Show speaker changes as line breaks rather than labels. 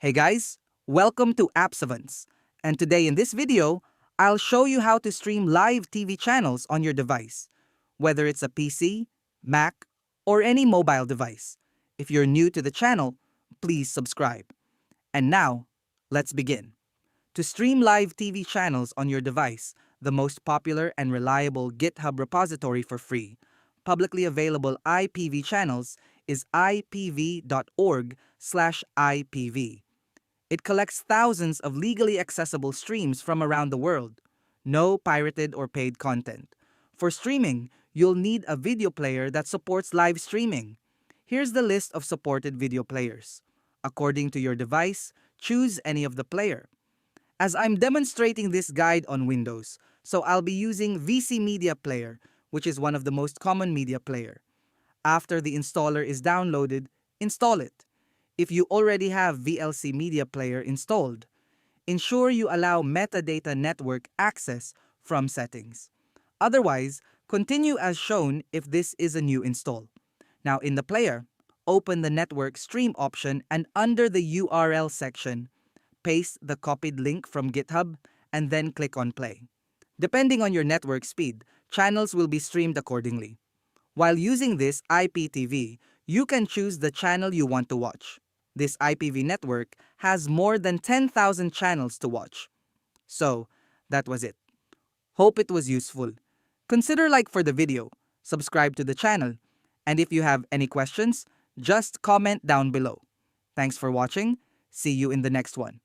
Hey guys, welcome to AppSavants. And today in this video, I'll show you how to stream live TV channels on your device, whether it's a PC, Mac, or any mobile device. If you're new to the channel, please subscribe. And now, let's begin. To stream live TV channels on your device, the most popular and reliable GitHub repository for free, publicly available IPV channels is ipv.org/IPV. It collects thousands of legally accessible streams from around the world. No pirated or paid content. For streaming, you'll need a video player that supports live streaming. Here's the list of supported video players. According to your device, choose any of the player. As I'm demonstrating this guide on Windows, so I'll be using VC Media Player, which is one of the most common media player. After the installer is downloaded, install it. If you already have VLC Media Player installed, ensure you allow metadata network access from settings. Otherwise, continue as shown if this is a new install. Now in the player, open the network stream option and under the URL section, paste the copied link from GitHub and then click on play. Depending on your network speed, channels will be streamed accordingly. While using this IPTV, you can choose the channel you want to watch. This IPV network has more than 10,000 channels to watch. So, that was it. Hope it was useful. Consider like for the video, subscribe to the channel, and if you have any questions, just comment down below. Thanks for watching. See you in the next one.